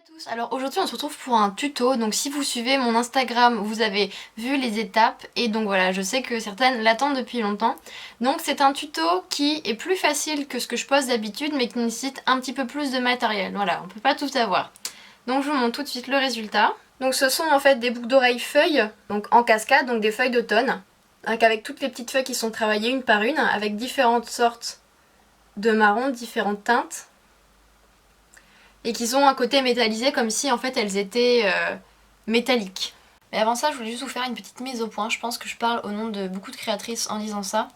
Tous. Alors aujourd'hui on se retrouve pour un tuto, donc si vous suivez mon Instagram vous avez vu les étapes et donc voilà, je sais que certaines l'attendent depuis longtemps. Donc c'est un tuto qui est plus facile que ce que je poste d'habitude mais qui nécessite un petit peu plus de matériel, voilà, on peut pas tout avoir. Donc je vous montre tout de suite le résultat. Donc ce sont en fait des boucles d'oreilles feuilles, donc en cascade, donc des feuilles d'automne, avec toutes les petites feuilles qui sont travaillées une par une, avec différentes sortes de marrons, différentes teintes. Et qui ont un côté métallisé comme si en fait elles étaient métalliques. Mais avant ça je voulais juste vous faire une petite mise au point, je pense que je parle au nom de beaucoup de créatrices en disant ça.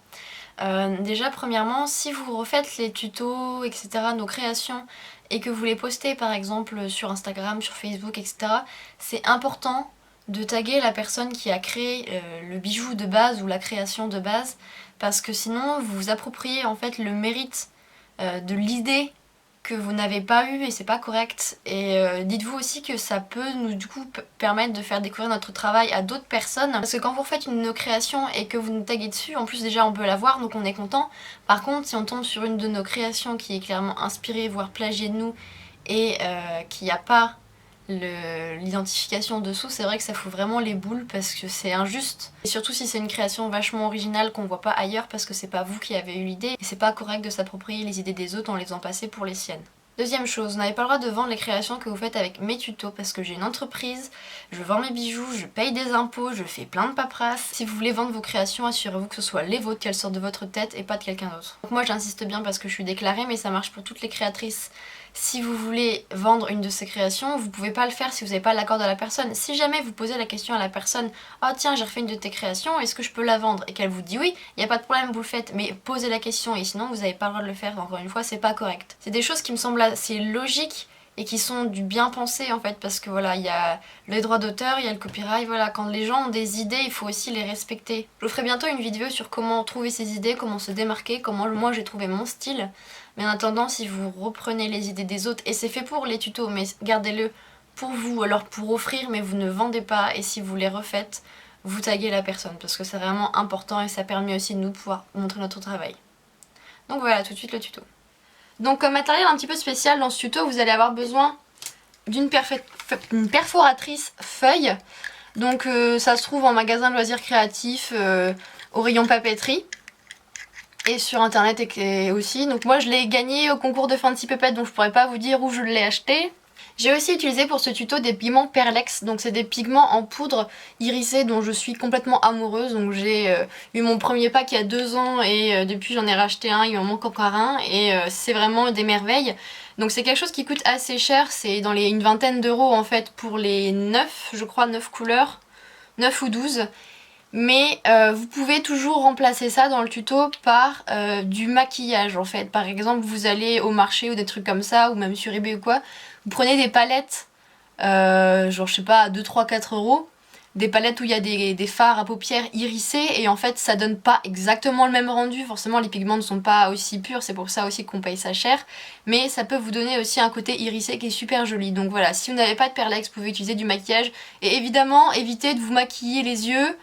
Déjà premièrement, si vous refaites les tutos, etc., nos créations, et que vous les postez par exemple sur Instagram, sur Facebook, etc., c'est important de taguer la personne qui a créé le bijou de base ou la création de base, parce que sinon vous vous appropriez en fait le mérite de l'idée que vous n'avez pas eu et c'est pas correct. Et dites-vous aussi que ça peut nous du coup permettre de faire découvrir notre travail à d'autres personnes. Parce que quand vous refaites une création et que vous nous taguez dessus, en plus déjà on peut la voir donc on est content. Par contre si on tombe sur une de nos créations qui est clairement inspirée, voire plagiée de nous et qui n'a pas l'identification dessous, c'est vrai que ça fout vraiment les boules parce que c'est injuste. Et surtout si c'est une création vachement originale qu'on voit pas ailleurs parce que c'est pas vous qui avez eu l'idée. Et c'est pas correct de s'approprier les idées des autres en les faisant passer pour les siennes. Deuxième chose, vous n'avez pas le droit de vendre les créations que vous faites avec mes tutos parce que j'ai une entreprise, je vends mes bijoux, je paye des impôts, je fais plein de paperasse. Si vous voulez vendre vos créations, assurez-vous que ce soit les vôtres, qu'elles sortent de votre tête et pas de quelqu'un d'autre. Donc moi j'insiste bien parce que je suis déclarée, mais ça marche pour toutes les créatrices. Si vous voulez vendre une de ces créations, vous pouvez pas le faire si vous n'avez pas l'accord de la personne. Si jamais vous posez la question à la personne « Oh tiens, j'ai refait une de tes créations, est-ce que je peux la vendre ?» et qu'elle vous dit oui, il n'y a pas de problème, vous le faites, mais posez la question et sinon vous n'avez pas le droit de le faire, encore une fois, c'est pas correct. C'est des choses qui me semblent assez logiques et qui sont du bien pensé en fait, parce que voilà, il y a les droits d'auteur, il y a le copyright, voilà, quand les gens ont des idées, il faut aussi les respecter. Je vous ferai bientôt une vidéo sur comment trouver ses idées, comment se démarquer, comment moi j'ai trouvé mon style. Mais en attendant, si vous reprenez les idées des autres, et c'est fait pour les tutos, mais gardez-le pour vous, alors pour offrir, mais vous ne vendez pas, et si vous les refaites, vous taguez la personne, parce que c'est vraiment important et ça permet aussi de nous pouvoir montrer notre travail. Donc voilà, tout de suite le tuto. Donc comme matériel un petit peu spécial dans ce tuto, vous allez avoir besoin d'une perforatrice feuille. Donc ça se trouve en magasin de loisirs créatifs, au rayon papeterie. Et sur internet aussi. Donc moi je l'ai gagné au concours de fin de scie pépette, donc je pourrais pas vous dire où je l'ai acheté. J'ai aussi utilisé pour ce tuto des pigments Perlex, donc c'est des pigments en poudre irisée dont je suis complètement amoureuse. Donc j'ai eu mon premier pack il y a 2 ans et depuis j'en ai racheté un, il m'en manque encore un et c'est vraiment des merveilles. Donc c'est quelque chose qui coûte assez cher, c'est dans une vingtaine d'euros en fait pour les 9, je crois 9 couleurs, 9 ou 12. Mais vous pouvez toujours remplacer ça dans le tuto par du maquillage en fait. Par exemple, vous allez au marché ou des trucs comme ça, ou même sur eBay ou quoi, vous prenez des palettes, genre je sais pas, à 2, 3, 4 euros, des palettes où il y a des fards à paupières irisés, et en fait ça donne pas exactement le même rendu, forcément les pigments ne sont pas aussi purs, c'est pour ça aussi qu'on paye ça cher, mais ça peut vous donner aussi un côté irisé qui est super joli. Donc voilà, si vous n'avez pas de perlex, vous pouvez utiliser du maquillage, et évidemment évitez de vous maquiller les yeux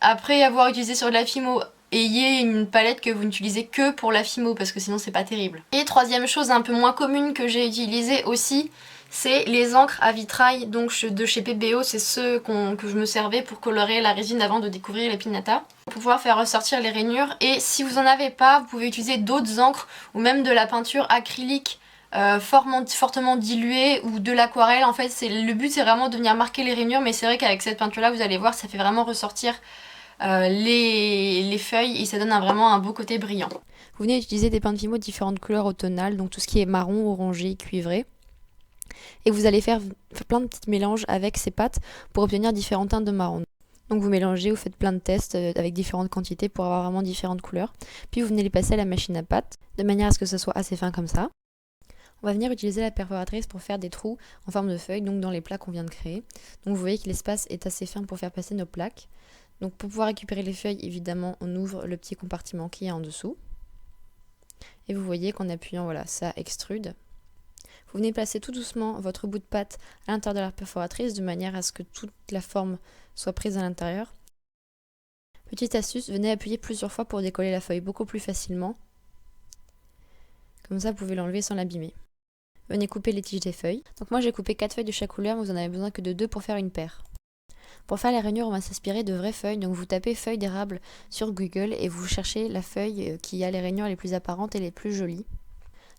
après avoir utilisé sur de la fimo. Ayez une palette que vous n'utilisez que pour la fimo parce que sinon c'est pas terrible. Et troisième chose un peu moins commune que j'ai utilisé aussi, c'est les encres à vitrail donc de chez PBO, c'est ceux que je me servais pour colorer la résine avant de découvrir les pinatas. Pour pouvoir faire ressortir les rainures, et si vous en avez pas, vous pouvez utiliser d'autres encres ou même de la peinture acrylique fortement diluée ou de l'aquarelle. En fait le but c'est vraiment de venir marquer les rainures, mais c'est vrai qu'avec cette peinture là vous allez voir ça fait vraiment ressortir les feuilles et ça donne vraiment un beau côté brillant. Vous venez d'utiliser des peintes de Fimo de différentes couleurs automnales, donc tout ce qui est marron, orangé, cuivré. Et vous allez faire plein de petits mélanges avec ces pâtes pour obtenir différentes teintes de marron. Donc vous mélangez, vous faites plein de tests avec différentes quantités pour avoir vraiment différentes couleurs. Puis vous venez les passer à la machine à pâte, de manière à ce que ce soit assez fin comme ça. On va venir utiliser la perforatrice pour faire des trous en forme de feuilles, donc dans les plaques qu'on vient de créer. Donc vous voyez que l'espace est assez fin pour faire passer nos plaques. Donc pour pouvoir récupérer les feuilles, évidemment, on ouvre le petit compartiment qui est en dessous. Et vous voyez qu'en appuyant, voilà, ça extrude. Vous venez placer tout doucement votre bout de pâte à l'intérieur de la perforatrice de manière à ce que toute la forme soit prise à l'intérieur. Petite astuce, venez appuyer plusieurs fois pour décoller la feuille beaucoup plus facilement. Comme ça, vous pouvez l'enlever sans l'abîmer. Venez couper les tiges des feuilles. Donc moi j'ai coupé 4 feuilles de chaque couleur, mais vous en avez besoin que de 2 pour faire une paire. Pour faire les rainures, on va s'inspirer de vraies feuilles. Donc vous tapez feuilles d'érable sur Google et vous cherchez la feuille qui a les rainures les plus apparentes et les plus jolies.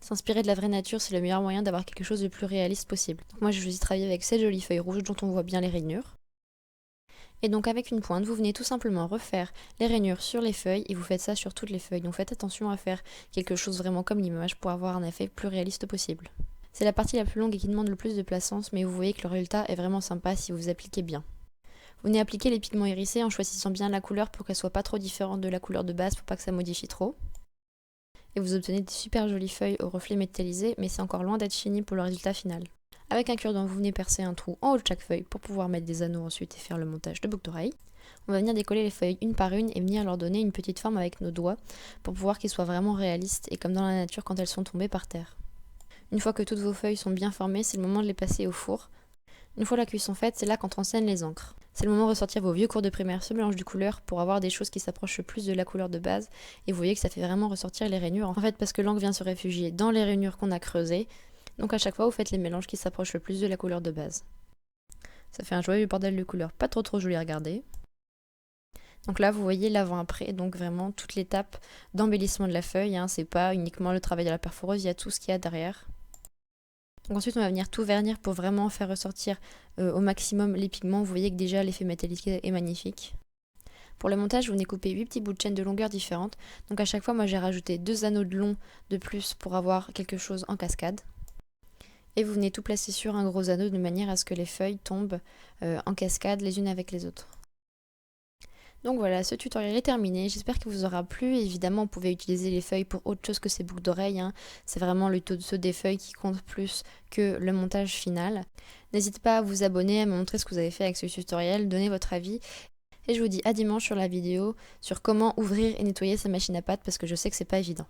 S'inspirer de la vraie nature, c'est le meilleur moyen d'avoir quelque chose de plus réaliste possible. Donc moi j'ai choisi de travailler avec cette jolie feuille rouge dont on voit bien les rainures. Et donc avec une pointe, vous venez tout simplement refaire les rainures sur les feuilles et vous faites ça sur toutes les feuilles. Donc faites attention à faire quelque chose vraiment comme l'image pour avoir un effet plus réaliste possible. C'est la partie la plus longue et qui demande le plus de placence, mais vous voyez que le résultat est vraiment sympa si vous appliquez bien. Vous venez appliquer les pigments hérissés en choisissant bien la couleur pour qu'elle soit pas trop différente de la couleur de base pour pas que ça modifie trop. Et vous obtenez des super jolies feuilles au reflet métallisé, mais c'est encore loin d'être fini pour le résultat final. Avec un cure-dent, vous venez percer un trou en haut de chaque feuille pour pouvoir mettre des anneaux ensuite et faire le montage de boucles d'oreilles. On va venir décoller les feuilles une par une et venir leur donner une petite forme avec nos doigts pour pouvoir qu'ils soient vraiment réalistes et comme dans la nature quand elles sont tombées par terre. Une fois que toutes vos feuilles sont bien formées, c'est le moment de les passer au four. Une fois la cuisson faite, c'est là qu'entrent en scène les encres. C'est le moment de ressortir vos vieux cours de primaire, ce mélange de couleurs pour avoir des choses qui s'approchent le plus de la couleur de base. Et vous voyez que ça fait vraiment ressortir les rainures. En fait, parce que l'encre vient se réfugier dans les rainures qu'on a creusées. Donc à chaque fois, vous faites les mélanges qui s'approchent le plus de la couleur de base. Ça fait un joyeux bordel de couleurs, pas trop joli à regarder. Donc là, vous voyez l'avant-après, donc vraiment toute l'étape d'embellissement de la feuille. C'est pas uniquement le travail de la perforeuse, il y a tout ce qu'il y a derrière. Donc ensuite, on va venir tout vernir pour vraiment faire ressortir au maximum les pigments. Vous voyez que déjà l'effet métallique est magnifique. Pour le montage, vous venez couper 8 petits bouts de chaîne de longueur différentes. Donc à chaque fois, moi j'ai rajouté 2 anneaux de long de plus pour avoir quelque chose en cascade. Et vous venez tout placer sur un gros anneau de manière à ce que les feuilles tombent en cascade les unes avec les autres. Donc voilà, ce tutoriel est terminé, j'espère qu'il vous aura plu. Évidemment, vous pouvez utiliser les feuilles pour autre chose que ces boucles d'oreilles. C'est vraiment le taux de saut des feuilles qui compte plus que le montage final. N'hésitez pas à vous abonner, à me montrer ce que vous avez fait avec ce tutoriel, donner votre avis. Et je vous dis à dimanche sur la vidéo sur comment ouvrir et nettoyer sa machine à pâte parce que je sais que c'est pas évident.